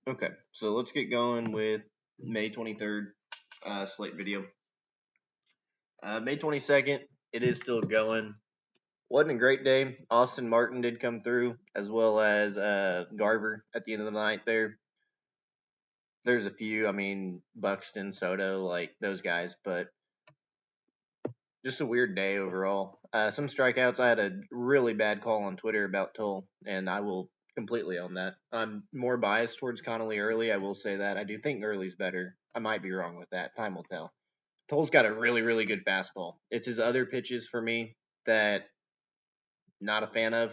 Okay, so let's get going with May 23rd slate video. May 22nd, it is still going. Wasn't a great day. Austin Martin did come through, as well as Garver at the end of the night there. There's a few, I mean, Buxton, Soto, like those guys, but just a weird day overall. Some strikeouts. I had a really bad call on Twitter about Tull, and I will completely own that. I'm more biased towards Connolly early. I will say that. I do think early's better. I might be wrong with that. Time will tell. Tull's got a really, really good fastball. It's his other pitches for me that not a fan of.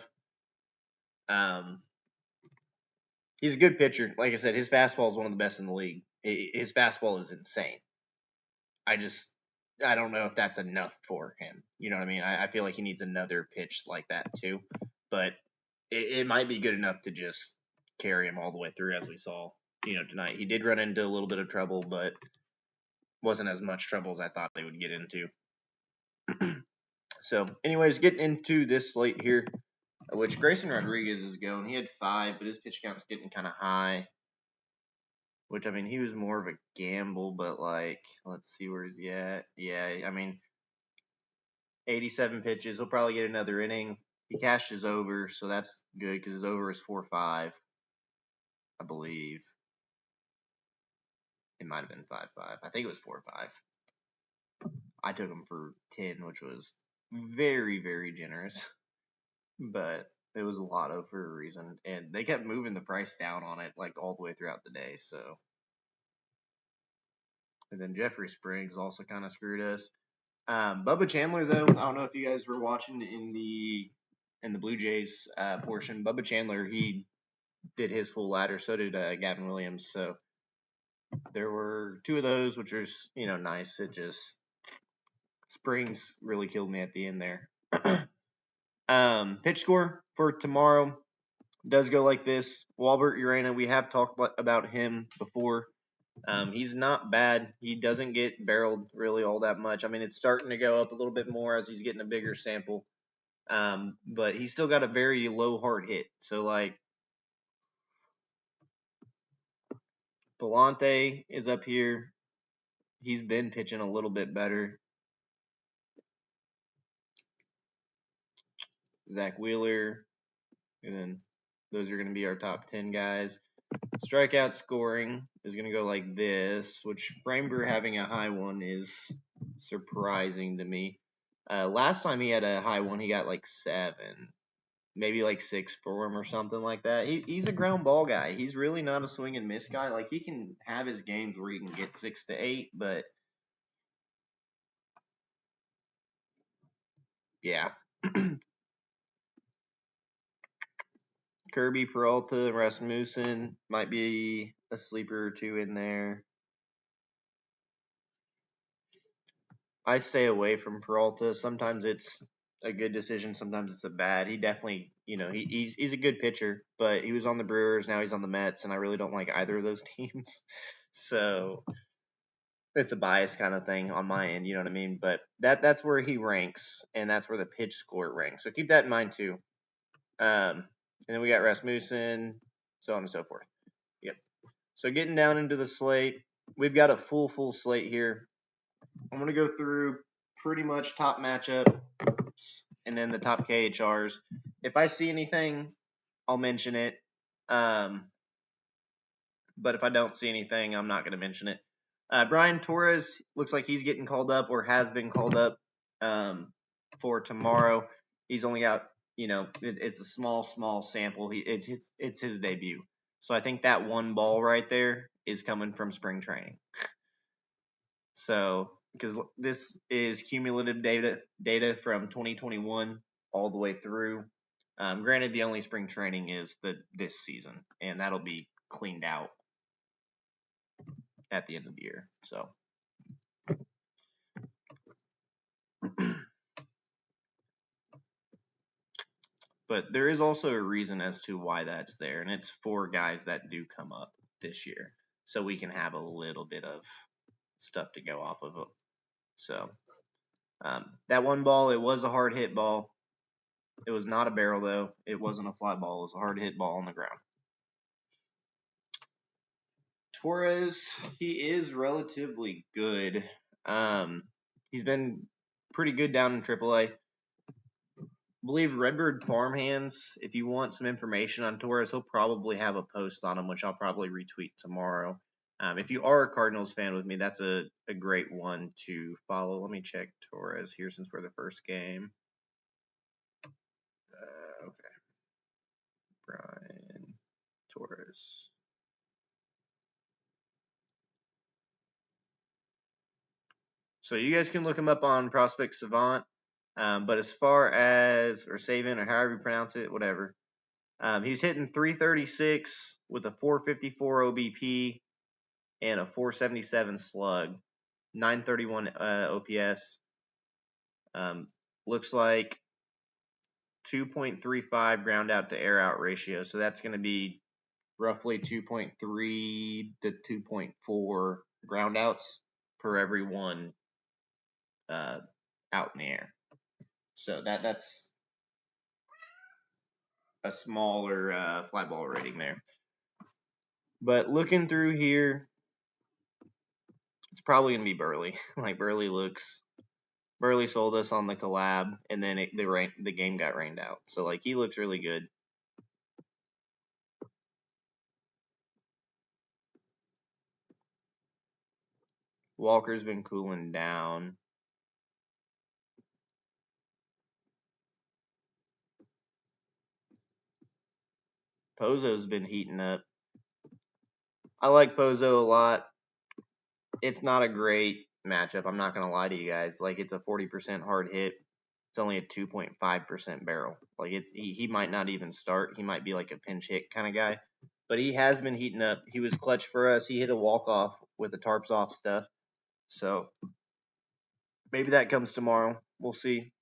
Um, he's a good pitcher. Like I said, his fastball is one of the best in the league. His fastball is insane. I don't know if that's enough for him. You know what I mean? I feel like he needs another pitch like that too. But it might be good enough to just carry him all the way through, as we saw, tonight. He did run into a little bit of trouble, but wasn't as much trouble as I thought they would get into. So, anyways, getting into this slate here, which Grayson Rodriguez is going. He had 5, but his pitch count is getting kind of high. Which, I mean, he was more of a gamble, but, like, let's see where he's at. Yeah, I mean, 87 pitches. He'll probably get another inning. He cashed his over, so that's good because his over is 4.5, I believe. It might have been 5.5. I think it was 4.5. I took him for 10, which was very, very generous. But it was a lot of for a reason. And they kept moving the price down on it, like, all the way throughout the day, so. And then Jeffrey Springs also kind of screwed us. Bubba Chandler, though, I don't know if you guys were watching in the Blue Jays portion. Bubba Chandler, he did his full ladder. So did Gavin Williams. So there were 2 of those, which was nice. It just Springs really killed me at the end there. Pitch score for tomorrow does go like this. Walbert Urena, we have talked about him before. He's not bad. He doesn't get barreled really all that much. I mean, it's starting to go up a little bit more as he's getting a bigger sample. But he's still got a very low hard hit. So, like, Palante is up here. He's been pitching a little bit better. Zach Wheeler. And then those are going to be our top 10 guys. Strikeout scoring is going to go like this, which Framber having a high one is surprising to me. Last time he had a high one, he got like 7, maybe like 6 for him or something like that. He's a ground ball guy. He's really not a swing and miss guy. Like, he can have his games where he can get 6 to 8, but yeah. Kirby, Peralta, Rasmussen might be a sleeper or 2 in there. I stay away from Peralta. Sometimes it's a good decision, sometimes it's a bad. He definitely, he's a good pitcher, but he was on the Brewers, now he's on the Mets, and I really don't like either of those teams. So it's a bias kind of thing on my end, you know what I mean? But that's where he ranks, and that's where the pitch score ranks. So keep that in mind too. And then we got Rasmussen, so on and so forth. Yep. So getting down into the slate, we've got a full slate here. I'm going to go through pretty much top matchups and then the top KHRs. If I see anything, I'll mention it. But if I don't see anything, I'm not going to mention it. Brian Torres looks like he's getting called up or has been called up for tomorrow. He's only got, it's a small sample. It's his debut. So I think that one ball right there is coming from spring training. So, because this is cumulative data from 2021 all the way through. Granted, the only spring training is this season, and that'll be cleaned out at the end of the year. So, but there is also a reason as to why that's there, and it's for guys that do come up this year, so we can have a little bit of stuff to go off of. So, that one ball, it was a hard hit ball. It was not a barrel, though. It wasn't a fly ball. It was a hard hit ball on the ground. Torres, he is relatively good. He's been pretty good down in AAA. Believe Redbird Farmhands, if you want some information on Torres, he'll probably have a post on him, which I'll probably retweet tomorrow. If you are a Cardinals fan with me, that's a great one to follow. Let me check Torres here since we're the first game. Okay. Brian Torres. So you guys can look him up on Prospect Savant. But as far as, or Savin, or however you pronounce it, whatever, he's hitting 336 with a 454 OBP and a 477 slug, 931 OPS. Looks like 2.35 ground out to air out ratio. So that's going to be roughly 2.3 to 2.4 ground outs per every one out in the air. So that's a smaller fly ball rating there. But looking through here, it's probably going to be Burley. Like Burley sold us on the collab, and then the game got rained out. So like he looks really good. Walker's been cooling down. Pozo's been heating up. I like Pozo a lot. It's not a great matchup. I'm not going to lie to you guys. Like, it's a 40% hard hit. It's only a 2.5% barrel. Like, he might not even start. He might be like a pinch hit kind of guy. But he has been heating up. He was clutch for us. He hit a walk-off with the tarps off stuff. So maybe that comes tomorrow. We'll see.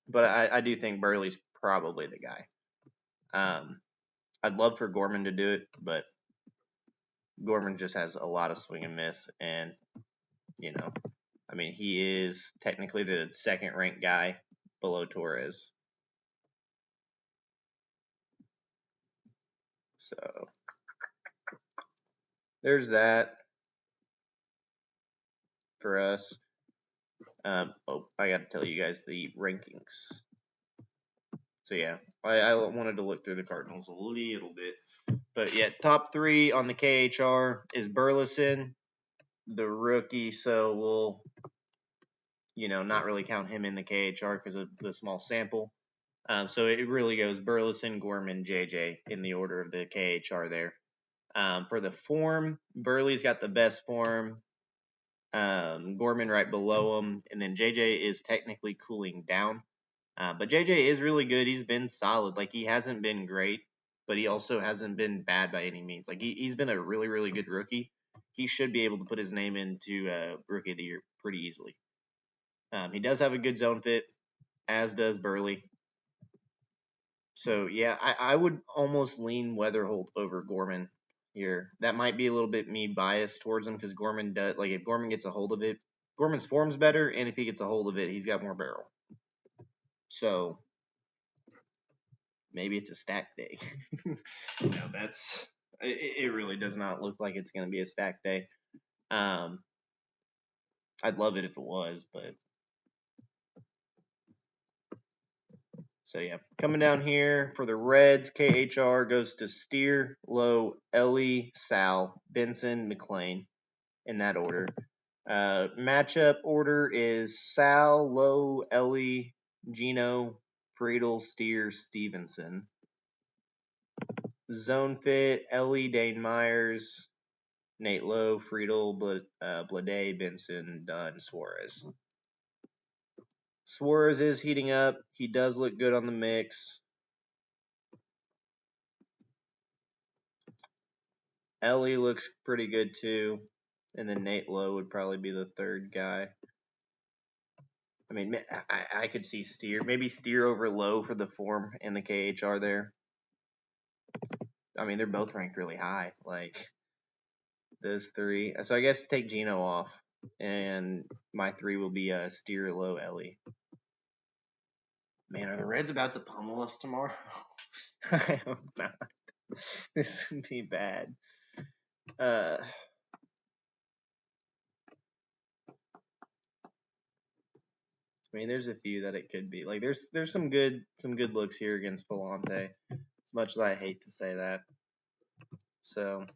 But I do think Burley's probably the guy. I'd love for Gorman to do it, but Gorman just has a lot of swing and miss. And, I mean, he is technically the second-ranked guy below Torres. So there's that for us. I got to tell you guys the rankings. So, yeah, I wanted to look through the Cardinals a little bit. But, yeah, top 3 on the KHR is Burleson, the rookie. So we'll, not really count him in the KHR because of the small sample. So it really goes Burleson, Gorman, JJ in the order of the KHR there. For the form, Burley's got the best form. Gorman right below him, and then JJ is technically cooling down. But JJ is really good. He's been solid. Like, he hasn't been great, but he also hasn't been bad by any means. Like, he's been a really, really good rookie. He should be able to put his name into Rookie of the Year pretty easily. He does have a good zone fit, as does Burley. So, yeah, I would almost lean Weatherholt over Gorman here. That might be a little bit me biased towards him because Gorman does, like, if Gorman gets a hold of it, Gorman's form's better, and if he gets a hold of it, he's got more barrel. So, maybe it's a stack day. It really does not look like it's going to be a stack day. I'd love it if it was, but. So, yeah, coming down here for the Reds, KHR goes to Steer, Lowe, Ellie, Sal, Benson, McLean, in that order. Matchup order is Sal, Lowe, Ellie, Gino, Friedel, Steer, Stevenson. Zone fit, Ellie, Dane Myers, Nate Lowe, Friedel, Blade, Benson, Dunn, Suarez. Suarez is heating up. He does look good on the mix. Ellie looks pretty good too. And then Nate Lowe would probably be the third guy. I mean, I could see Steer. Maybe Steer over Lowe for the form and the KHR there. I mean, they're both ranked really high. Like, those three. So I guess take Gino off. And my 3 will be Steer, Lowe, Ellie. Man, are the Reds about to pummel us tomorrow? I hope not. This would be bad. I mean, there's a few that it could be. Like there's some good looks here against Palante. As much as I hate to say that. So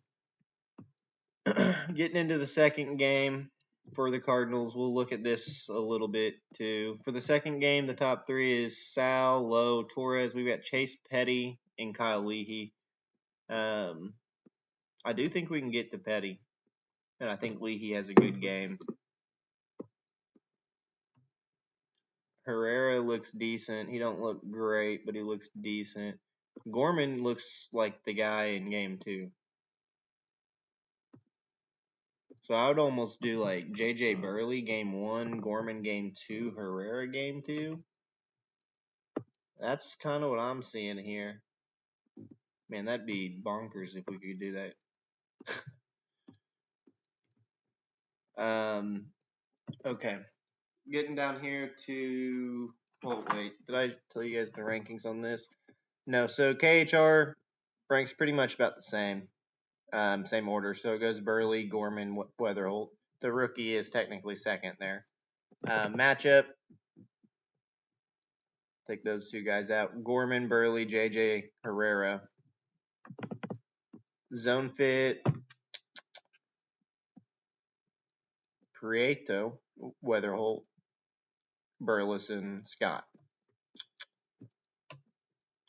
getting into the second game for the Cardinals, we'll look at this a little bit too. For the second game, the top three is Sal, Lowe, Torres. We've got Chase Petty and Kyle Leahy. I do think we can get to Petty, and I think Leahy has a good game. Herrera looks decent. He don't look great, but he looks decent. Gorman looks like the guy in game 2. So I would almost do like J.J. Burley game 1, Gorman game 2, Herrera game 2. That's kind of what I'm seeing here. Man, that'd be bonkers if we could do that. Okay. Getting down here to. Oh, wait. Did I tell you guys the rankings on this? No. So KHR ranks pretty much about the same. Same order. So it goes Burley, Gorman, Weatherholt. The rookie is technically second there. Matchup. Take those two guys out. Gorman, Burley, JJ, Herrera. Zone fit. Prieto, Weatherholt, Burleson, Scott.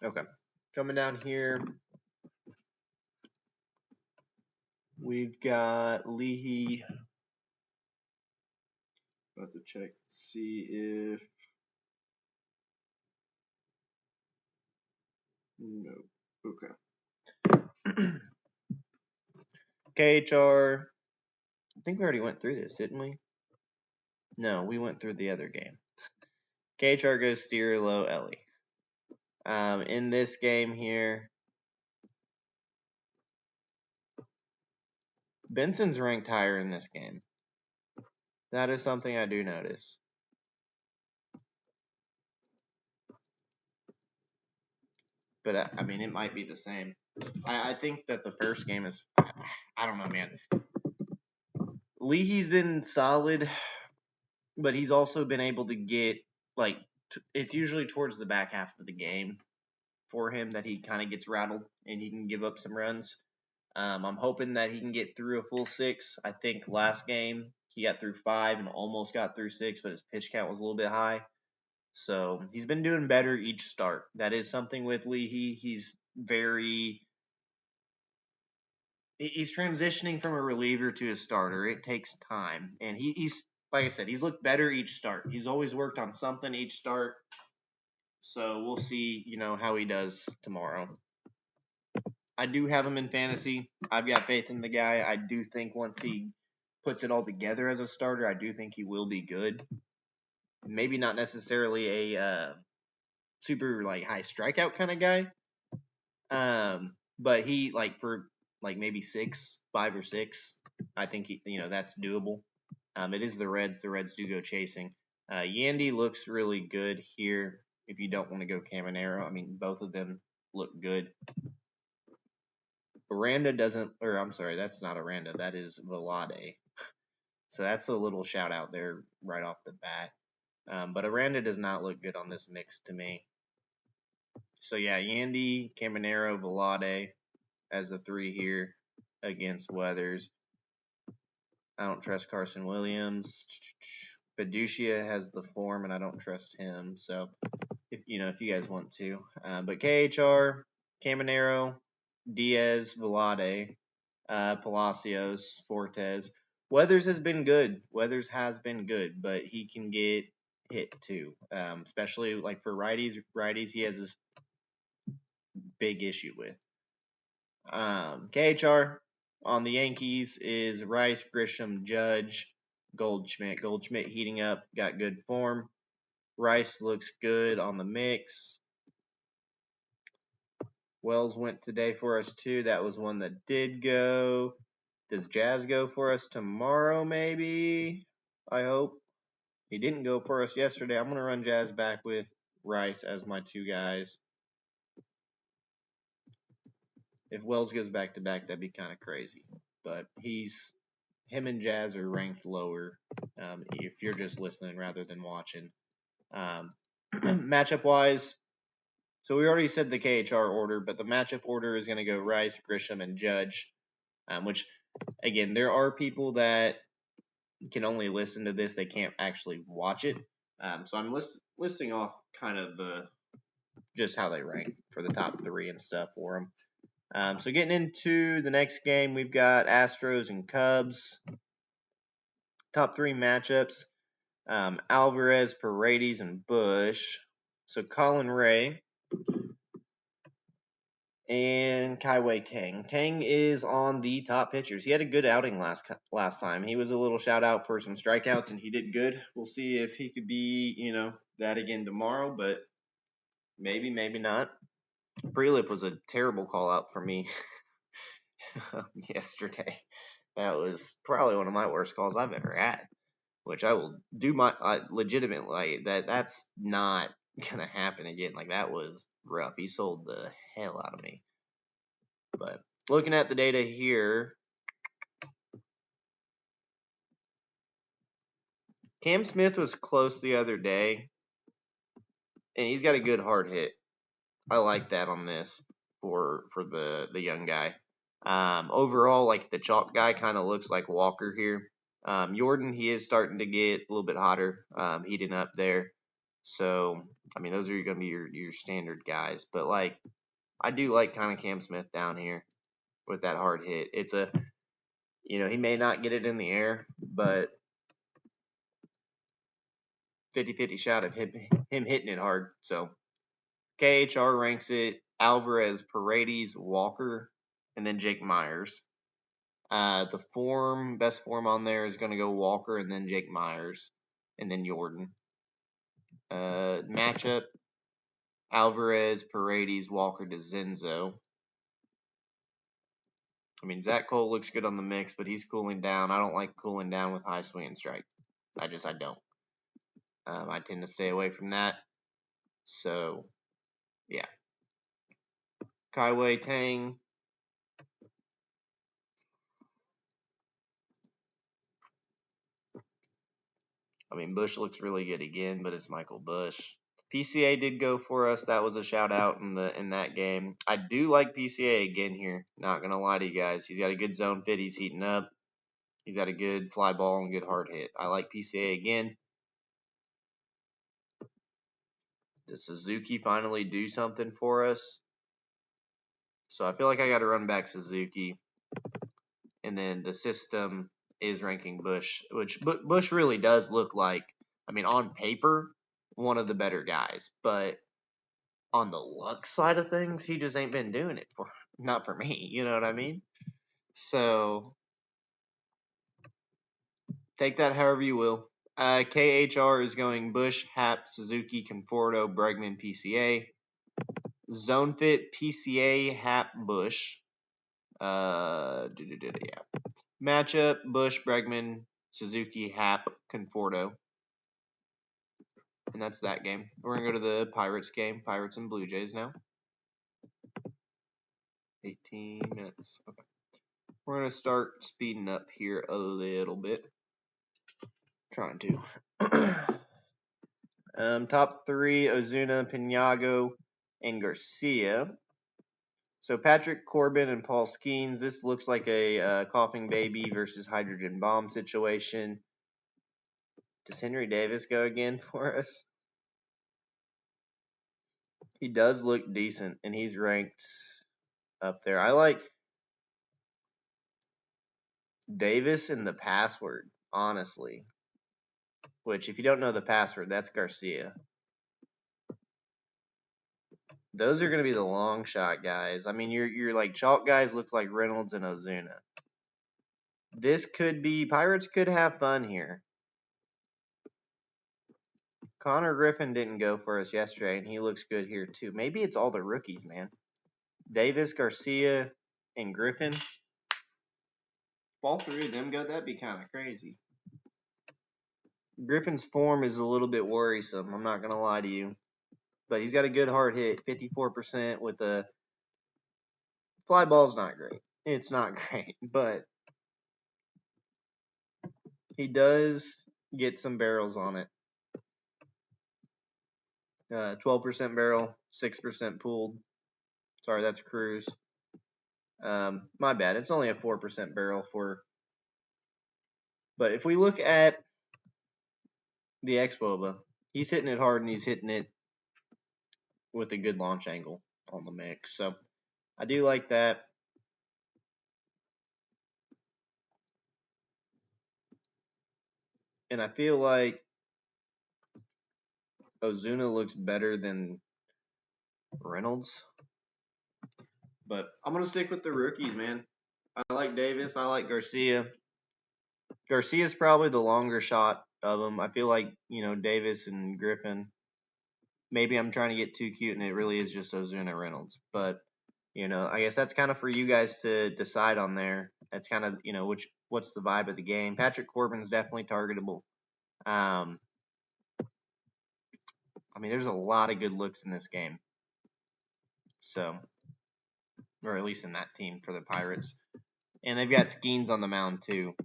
Okay. Coming down here, we've got Leahy. About to check, see if. No. Okay. KHR. I think we already went through this, didn't we? No, we went through the other game. KHR goes Steer, Low, Ellie. In this game here, Benson's ranked higher in this game. That is something I do notice. But I mean, it might be the same. I think that the first game is. I don't know, man. Leahy's been solid, but he's also been able to get like it's usually towards the back half of the game for him that he kind of gets rattled and he can give up some runs. I'm hoping that he can get through a full 6. I think last game he got through 5 and almost got through 6, but his pitch count was a little bit high. So he's been doing better each start. That is something with Leahy. He's transitioning from a reliever to a starter. It takes time, and he's like I said, he's looked better each start. He's always worked on something each start. So we'll see, how he does tomorrow. I do have him in fantasy. I've got faith in the guy. I do think once he puts it all together as a starter, I do think he will be good. Maybe not necessarily a super high strikeout kind of guy. But he for maybe 5 or 6. I think that's doable. It is the Reds. The Reds do go chasing. Yandy looks really good here. If you don't want to go Caminero, I mean both of them look good. Aranda doesn't, or I'm sorry, that's not Aranda. That is Velade. So that's a little shout out there right off the bat. But Aranda does not look good on this mix to me. So yeah, Yandy, Caminero, Velade as a 3 here against Weathers. I don't trust Carson Williams. Fiducia has the form, and I don't trust him. So, if you guys want to, but KHR, Caminero, Diaz, Velade, Palacios, Fortes. Weathers has been good. But he can get hit too, especially for righties. Righties, he has this big issue with. KHR on the Yankees is Rice, Grisham, Judge, Goldschmidt. Goldschmidt heating up, got good form. Rice looks good on the mix. Wells went today for us too. That was one that did go. Does Jazz go for us tomorrow maybe? I hope. He didn't go for us yesterday. I'm going to run Jazz back with Rice as my 2 guys. If Wells goes back to back, that'd be kind of crazy. But him and Jazz are ranked lower if you're just listening rather than watching. Matchup wise, so we already said the KHR order, but the matchup order is going to go Rice, Grisham, and Judge. Which, again, there are people that can only listen to this; they can't actually watch it. So I'm listing off kind of just how they rank for the top 3 and stuff for them. So getting into the next game, we've got Astros and Cubs. Top 3 matchups: Alvarez, Paredes, and Bush. So Colin Ray and Kaiwei Tang. Tang is on the top pitchers. He had a good outing last time. He was a little shout out for some strikeouts, and he did good. We'll see if he could be, that again tomorrow, but maybe, maybe not. Prelip was a terrible call out for me yesterday. That was probably one of my worst calls I've ever had, which I will do legitimately. That's not gonna happen again. Like, that was rough. He sold the hell out of me. But looking at the data here, Cam Smith was close the other day, and he's got a good hard hit. I like that on this for the young guy. Overall, like, the chalk guy kind of looks like Walker here. Jordan, he is starting to get a little bit hotter, heating up there. So, I mean, those are going to be your standard guys. But, like, I do like kind of Cam Smith down here with that hard hit. It's he may not get it in the air, but 50-50 shot of him hitting it hard. So KHR ranks it Alvarez, Paredes, Walker, and then Jake Myers. The best form on there is going to go Walker and then Jake Myers and then Jordan. Matchup, Alvarez, Paredes, Walker to Zenzo. I mean, Zach Cole looks good on the mix, but he's cooling down. I don't like cooling down with high swing and strike. I don't. I tend to stay away from that. So, yeah. Kaiwei Tang. I mean, Bush looks really good again, but it's Michael Bush. PCA did go for us. That was a shout out in that game. I do like PCA again here. Not gonna lie to you guys. He's got a good zone fit. He's heating up. He's got a good fly ball and good hard hit. I like PCA again. Does Suzuki finally do something for us? So I feel like I got to run back Suzuki. And then the system is ranking Bush, which Bush really does look like, I mean, on paper, one of the better guys. But on the luck side of things, he just ain't been doing it not for me. You know what I mean? So take that however you will. KHR is going Bush, Hap, Suzuki, Conforto, Bregman, PCA. Zone Fit, PCA, Hap, Bush. Yeah. Matchup, Bush, Bregman, Suzuki, Hap, Conforto. And that's that game. We're going to go to the Pirates game. Pirates and Blue Jays now. 18 minutes. Okay. We're going to start speeding up here a little bit. Trying to. Top 3, Ozuna, Pinago, and Garcia. So Patrick Corbin and Paul Skeens. This looks like a coughing baby versus hydrogen bomb situation. Does Henry Davis go again for us? He does look decent, and he's ranked up there. I like Davis in the password, honestly. Which, if you don't know the password, that's Garcia. Those are going to be the long shot guys. I mean, your like chalk guys look like Reynolds and Ozuna. This could be, Pirates could have fun here. Connor Griffin didn't go for us yesterday, and he looks good here too. Maybe it's all the rookies, man. Davis, Garcia, and Griffin. If all 3 of them go, that'd be kind of crazy. Griffin's form is a little bit worrisome. I'm not going to lie to you. But he's got a good hard hit, 54% with a fly ball's not great. It's not great, but he does get some barrels on it. 12% barrel, 6% pooled. Sorry, that's Cruz. My bad. It's only a 4% barrel for. But if we look at the Xwoba, he's hitting it hard and he's hitting it with a good launch angle on the mix. So I do like that. And I feel like Ozuna looks better than Reynolds. But I'm going to stick with the rookies, man. I like Davis. I like Garcia. Garcia's probably the longer shot of them. I feel like, Davis and Griffin. Maybe I'm trying to get too cute and it really is just Ozuna Reynolds. But, I guess that's kind of for you guys to decide on there. That's kind of, what's the vibe of the game. Patrick Corbin's definitely targetable. There's a lot of good looks in this game. So, or at least in that team for the Pirates. And they've got Skeens on the mound, too.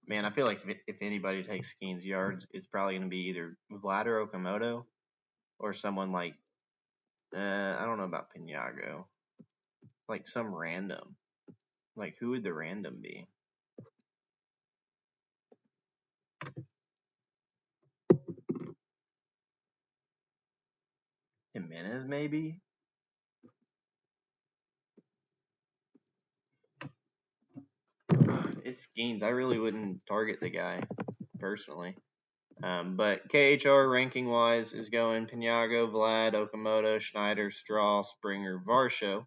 Man, I feel like if anybody takes Skeens yards, it's probably going to be either Vlad or Okamoto or someone like, I don't know about Pinago. Like some random. Like, who would the random be? Jimenez, maybe? It's Skeens. I really wouldn't target the guy, personally. But KHR ranking wise is going Pinago, Vlad, Okamoto, Schneider, Straw, Springer, Varsho.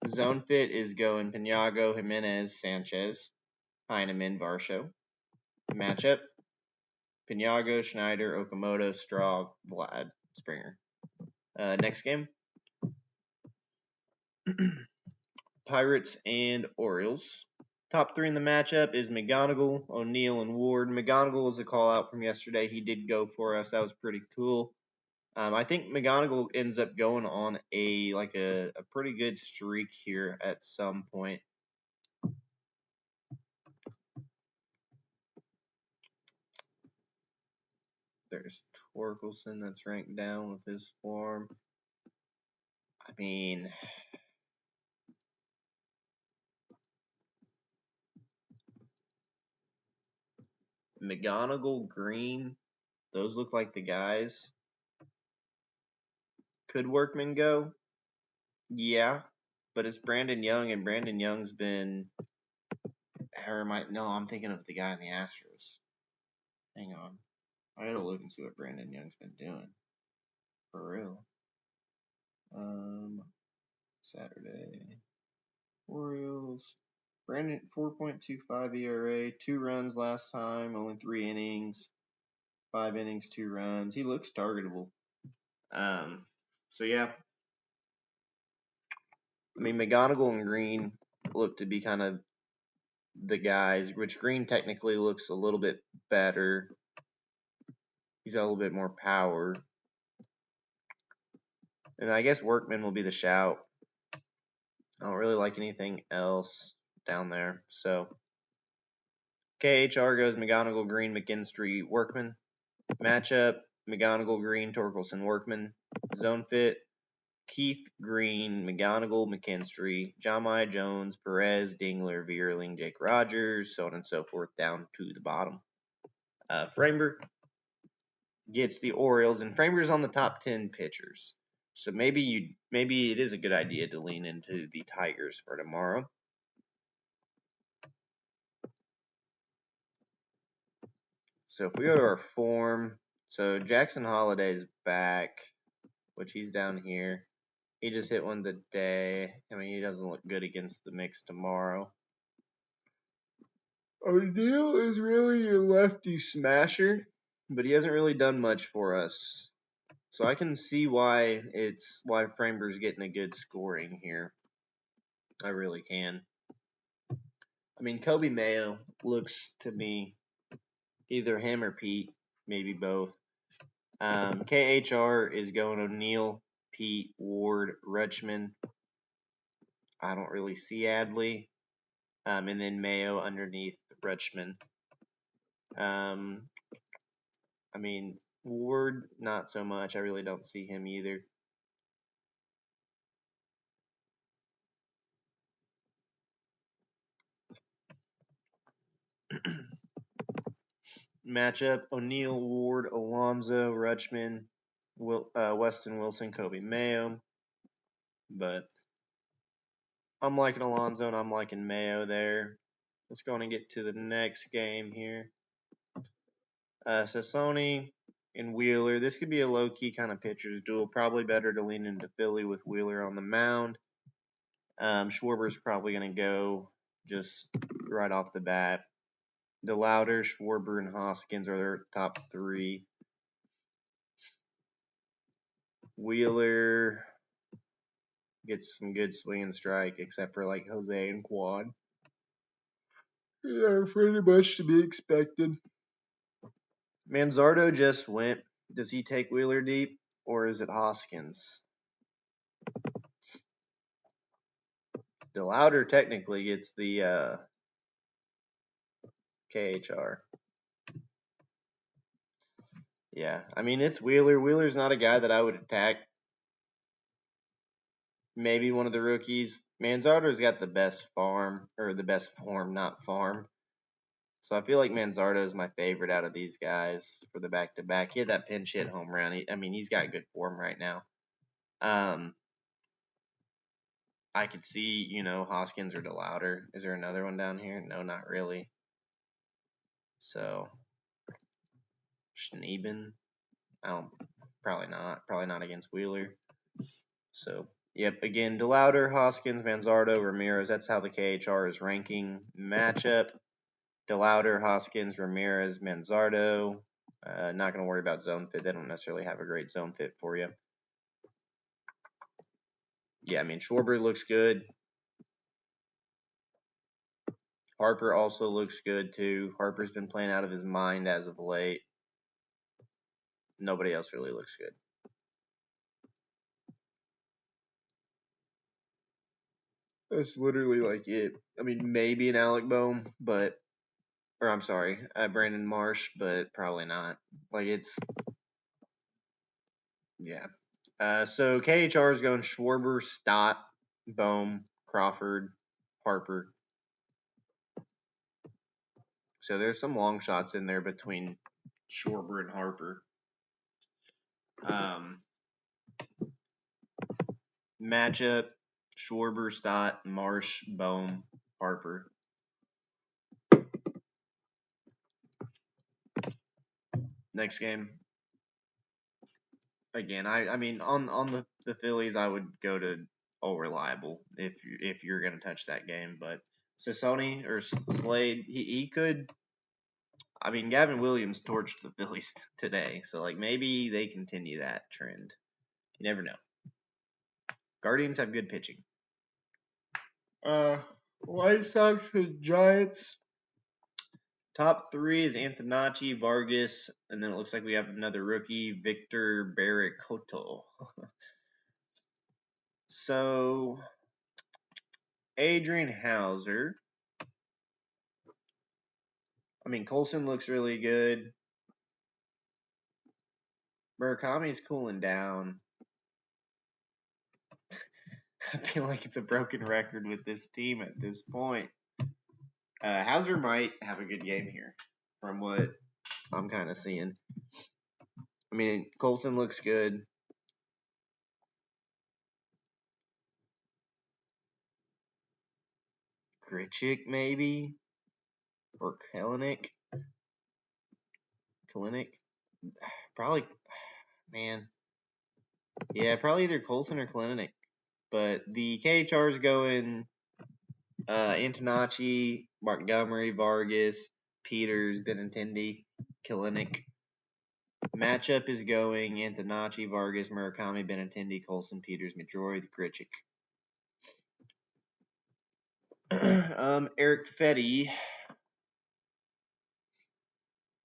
Zone fit is going Pinago, Jimenez, Sanchez, Heineman, Varsho. Matchup Pinago, Schneider, Okamoto, Straw, Vlad, Springer. Next game Pirates and Orioles. Top three in the matchup is McGonigal, O'Neill, and Ward. McGonigal is a call out from yesterday. He did go for us. That was pretty cool. I think McGonigal ends up going on a pretty good streak here at some point. There's Torkelson that's ranked down with his form. McGonigal, Green, those look like the guys. Could Workman go? Yeah, but it's Brandon Young, and Brandon Young's been. I'm thinking of the guy in the Astros. Hang on, I gotta look and see what Brandon Young's been doing. For real. Saturday. Orioles. Brandon 4.25 ERA, 2 runs last time, only 3 innings, 5 innings, 2 runs. He looks targetable. So yeah. McGonigal and Green look to be kind of the guys, which Green technically looks a little bit better. He's got a little bit more power. And I guess Workman will be the shout. I don't really like anything else down there. So KHR goes McGonigal, Green, McKinstry, Workman. Matchup McGonigal, Green, Torkelson, Workman. Zone fit Keith, Green, McGonigal, McKinstry, Jahmai Jones, Perez, Dingler, Vierling, Jake Rogers, so on and so forth down to the bottom. Framber gets the Orioles, and Framber's on the top 10 pitchers. So maybe it is a good idea to lean into the Tigers for tomorrow. So if we go to our form, so Jackson Holliday's back, which he's down here. He just hit one today. He doesn't look good against the mix tomorrow. O'Neill is really your lefty smasher, but he hasn't really done much for us. So I can see why Framber's getting a good scoring here. I really can. Kobe Mayo looks to me either him or Pete, maybe both. KHR is going O'Neill, Pete, Ward, Rutschman. I don't really see Adley. And then Mayo underneath Rutschman. I mean, Ward, not so much. I really don't see him either. Matchup: O'Neill, Ward, Alonso, Rutschman, Weston Wilson, Kobe Mayo. But I'm liking Alonso and I'm liking Mayo there. Let's go on and get to the next game here. Sassoni and Wheeler. This could be a low-key kind of pitcher's duel. Probably better to lean into Philly with Wheeler on the mound. Schwarber's probably going to go just right off the bat. DeLauder, Schwarber, and Hoskins are their top three. Wheeler gets some good swing and strike, except for like Jose and Quad. They're pretty much to be expected. Manzardo just went. Does he take Wheeler deep, or is it Hoskins? DeLauder technically gets the KHR. Yeah, I mean, it's Wheeler. Wheeler's not a guy that I would attack. Maybe one of the rookies. Manzardo's got the best farm, or the best form, not farm. So I feel like Manzardo is my favorite out of these guys for the back-to-back. He had that pinch hit home run. He's got good form right now. I could see, Hoskins or DeLauder. Is there another one down here? No, not really. So, Schneeben? Probably not. Probably not against Wheeler. So, yep, again, DeLauder, Hoskins, Manzardo, Ramirez. That's how the KHR is ranking. Matchup: DeLauder, Hoskins, Ramirez, Manzardo. Not going to worry about zone fit. They don't necessarily have a great zone fit for you. Yeah, I mean, Schwarber looks good. Harper also looks good, too. Harper's been playing out of his mind as of late. Nobody else really looks good. That's literally like it. I mean, maybe an Alec Bohm, Brandon Marsh, but probably not. Yeah. So KHR is going Schwarber, Stott, Bohm, Crawford, Harper. So there's some long shots in there between Schwarber and Harper. Matchup: Schwarber, Stott, Marsh, Bohm, Harper. Next game. Again, I mean on the Phillies, I would go to all reliable if you're gonna touch that game. But Sassoni or Slade, he could. I mean, Gavin Williams torched the Phillies today, so like maybe they continue that trend. You never know. Guardians have good pitching. White Sox and Giants. Top three is Antonacci, Vargas, and then it looks like we have another rookie, Victor Barricoto. So, Adrian Hauser. I mean, Colson looks really good. Murakami's cooling down. I feel like it's a broken record with this team at this point. Hauser might have a good game here, from what I'm kind of seeing. I mean, Colson looks good. Grichuk, maybe? Or Kalinick? Probably, man. Yeah, probably either Colson or Kalinick. But the KHR is going Antonacci, Montgomery, Vargas, Peters, Benintendi, Kalinick. Matchup is going Antonacci, Vargas, Murakami, Benintendi, Colson, Peters, Majori, Grichuk. Eric Fetty.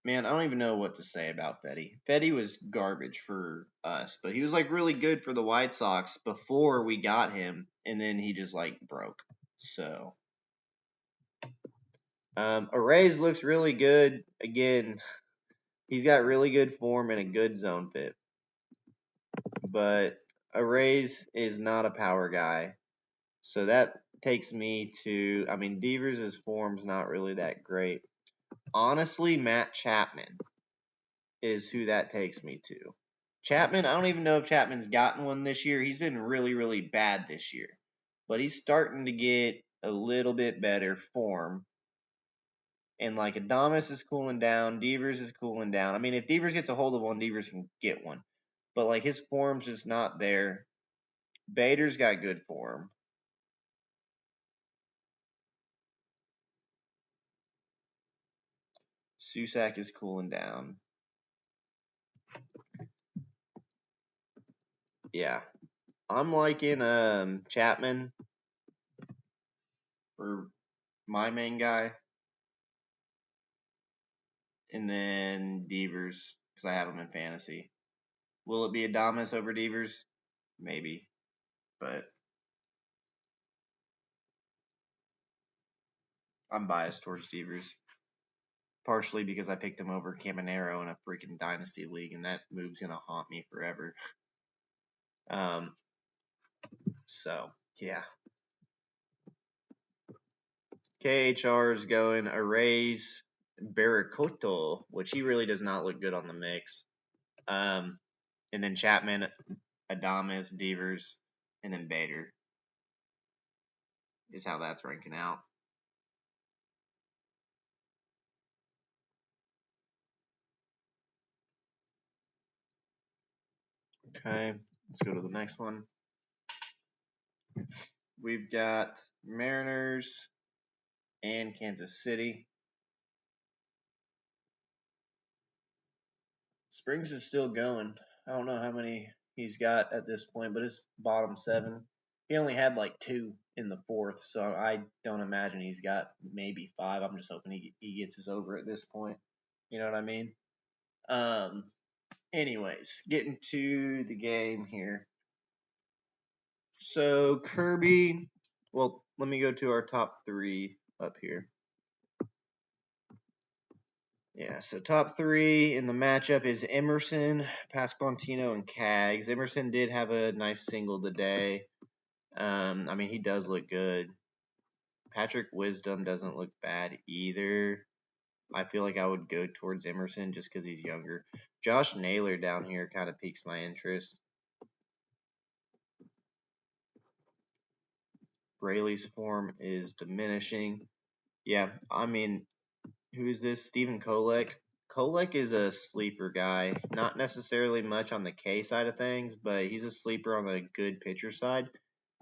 Man, I don't even know what to say about Fetty. Fetty was garbage for us, but he was like really good for the White Sox before we got him. and then he just like broke. So Arrays looks really good. Again, he's got really good form and a good zone fit. But Arrays is not a power guy. So that takes me to, I mean, Devers' form's not really that great. Honestly, Matt Chapman is who that takes me to. Chapman, I don't even know if Chapman's gotten one this year. He's been really, really bad this year. But he's starting to get a little bit better form. And like Adames is cooling down, Devers is cooling down. I mean, if Devers gets a hold of one, Devers can get one. But like his form's just not there. Bader's got good form. Susac is cooling down. Yeah. I'm liking Chapman for my main guy. And then Devers, because I have him in fantasy. Will it be Adames over Devers? Maybe. But I'm biased towards Devers. Partially because I picked him over Caminero in a freaking dynasty league, and that move's gonna haunt me forever. So yeah. KHR is going Arrays Barracoto, which he really does not look good on the mix. And then Chapman, Adames, Devers, and then Bader is how that's ranking out. Okay, let's go to the next one. We've got Mariners and Kansas City. Springs is still going. I don't know how many he's got at this point, but it's bottom 7. He only had like 2 in the 4th, so I don't imagine he's got maybe 5. I'm just hoping he gets his over at this point. You know what I mean? Anyways, getting to the game here. So Kirby, well, let me go to our top 3 up here. Yeah, so top 3 in the matchup is Emerson, Pasquantino, and Cags. Emerson did have a nice single today. I mean, he does look good. Patrick Wisdom doesn't look bad either. I feel like I would go towards Emerson just because he's younger. Josh Naylor down here kind of piques my interest. Braley's form is diminishing. Yeah, I mean, who is this? Stephen Kolek. Kolek is a sleeper guy. Not necessarily much on the K side of things, but he's a sleeper on the good pitcher side.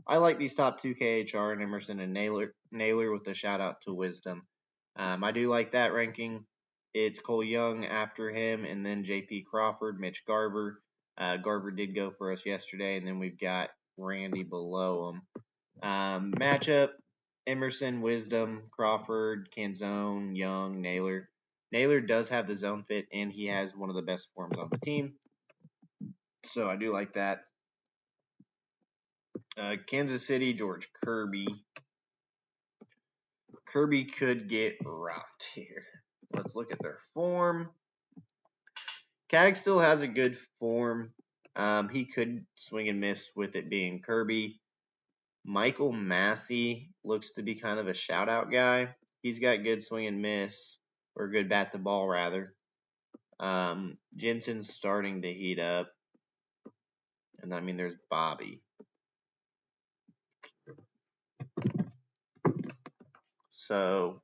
I like these top 2 KHR and Emerson and Naylor with a shout out to Wisdom. I do like that ranking. It's Cole Young after him, and then J.P. Crawford, Mitch Garver. Garver did go for us yesterday, and then we've got Randy below him. Matchup: Emerson, Wisdom, Crawford, Canzone, Young, Naylor. Naylor does have the zone fit, and he has one of the best forms on the team. So I do like that. Kansas City, George Kirby. Kirby could get rocked here. Let's look at their form. Cag still has a good form. He could swing and miss with it being Kirby. Michael Massey looks to be kind of a shout-out guy. He's got good swing and miss, or good bat to ball, rather. Jensen's starting to heat up. And I mean, there's Bobby. So,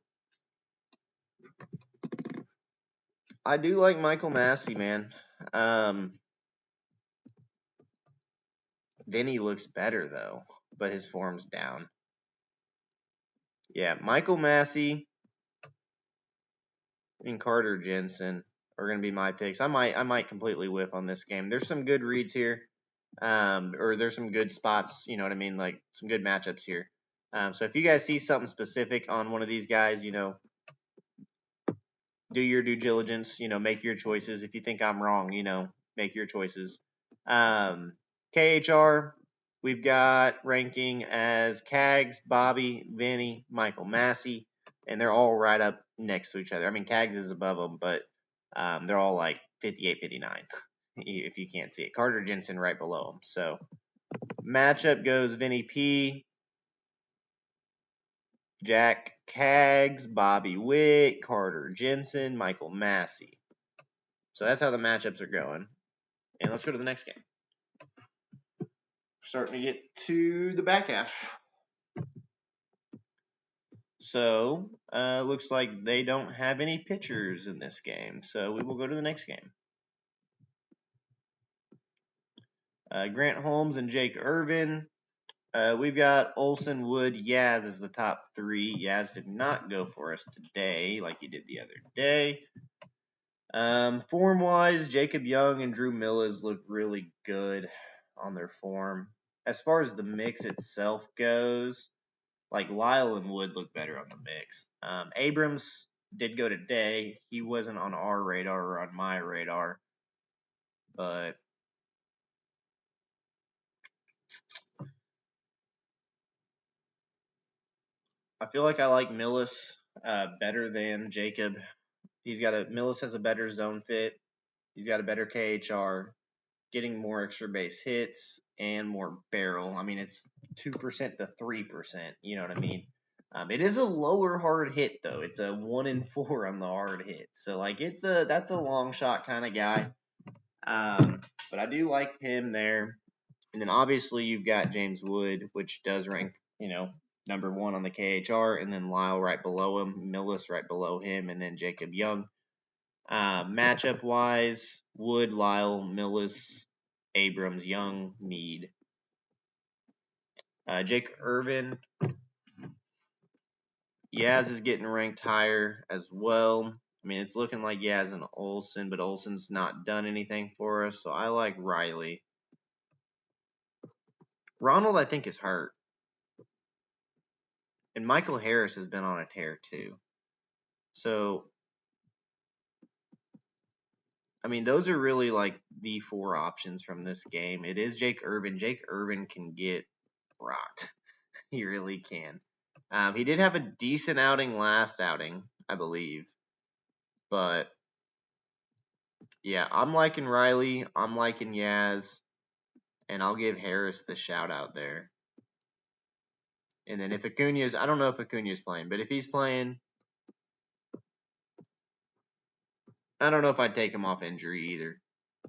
I do like Michael Massey, man. Vinny looks better, though, but his form's down. Yeah, Michael Massey and Carter Jensen are going to be my picks. I might completely whiff on this game. There's some good reads here, or there's some good spots. You know what I mean? Like some good matchups here. So if you guys see something specific on one of these guys, do your due diligence. Make your choices. If you think I'm wrong, make your choices. KHR, we've got ranking as Cags, Bobby, Vinny, Michael Massey, and they're all right up next to each other. I mean, Cags is above them, but they're all like 58, 59, if you can't see it. Carter Jensen right below them. So matchup goes Vinny P, Jack Cags, Bobby Witt, Carter Jensen, Michael Massey. So that's how the matchups are going. And let's go to the next game. Starting to get to the back half. So, looks like they don't have any pitchers in this game. So we will go to the next game. Grant Holmes and Jake Irvin. We've got Olson, Wood, Yaz as the top three. Yaz did not go for us today like he did the other day. Form-wise, Jacob Young and Drew Millas look really good on their form. As far as the mix itself goes, like Lyle and Wood look better on the mix. Abrams did go today. He wasn't on our radar or on my radar, but I feel like I like Millis better than Jacob. Millis has a better zone fit. He's got a better KHR, getting more extra base hits and more barrel. I mean, it's 2% to 3%. You know what I mean? It is a lower hard hit though. It's a 1 in 4 on the hard hit. So like that's a long shot kind of guy. But I do like him there. And then obviously you've got James Wood, which does rank, number 1 on the KHR, and then Lyle right below him, Millis right below him, and then Jacob Young. Matchup wise, Wood, Lyle, Millis, Abrams, Young, Mead. Jake Irvin, Yaz is getting ranked higher as well. I mean, it's looking like Yaz and Olson, but Olson's not done anything for us, so I like Riley. Ronald, I think, is hurt. And Michael Harris has been on a tear, too. So, I mean, those are really like the 4 options from this game. It is Jake Irvin. Jake Irvin can get rocked. He really can. He did have a decent outing last outing, I believe. But, yeah, I'm liking Riley. I'm liking Yaz. And I'll give Harris the shout out there. And then if Acuna's, I don't know if Acuna's playing, but if he's playing, I don't know if I'd take him off injury either.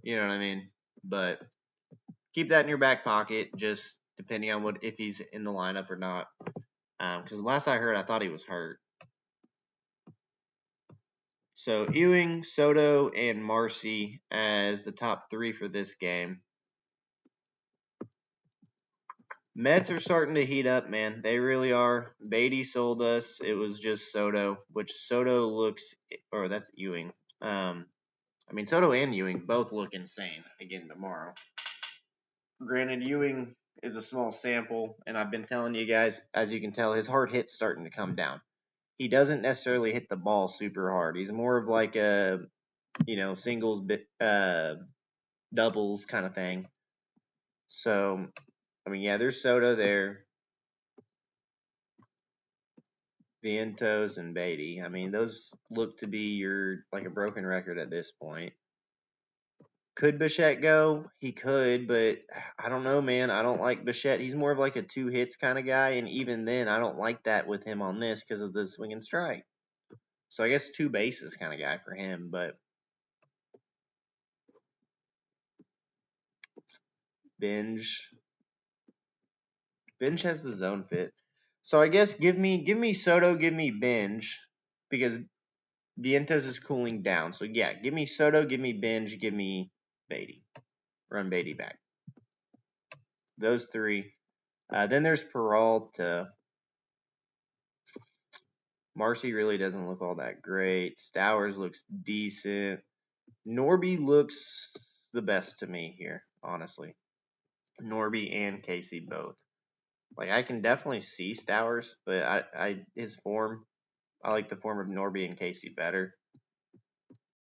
You know what I mean? But keep that in your back pocket, just depending on if he's in the lineup or not. Because last I heard, I thought he was hurt. So Ewing, Soto, and Marcy as the top 3 for this game. Mets are starting to heat up, man. They really are. Beatty sold us. It was just Soto, which Soto looks, or that's Ewing. Soto and Ewing both look insane again tomorrow. Granted, Ewing is a small sample, and I've been telling you guys, as you can tell, his hard hit's starting to come down. He doesn't necessarily hit the ball super hard. He's more of like a, singles, doubles kind of thing. So, there's Soto there. Vientos and Beatty. Those look to be like a broken record at this point. Could Bichette go? He could, but I don't know, man. I don't like Bichette. He's more of like a 2 hits kind of guy, and even then, I don't like that with him on this because of the swing and strike. So I guess 2 bases kind of guy for him, but Binge has the zone fit. So I guess give me Soto, give me Binge, because Vientos is cooling down. So yeah, give me Soto, give me Binge, give me Beatty. Run Beatty back. Those 3. Then there's Peralta. Marcy really doesn't look all that great. Stowers looks decent. Norby looks the best to me here, honestly. Norby and Casey both. Like, I can definitely see Stowers, but his form, I like the form of Norby and Casey better.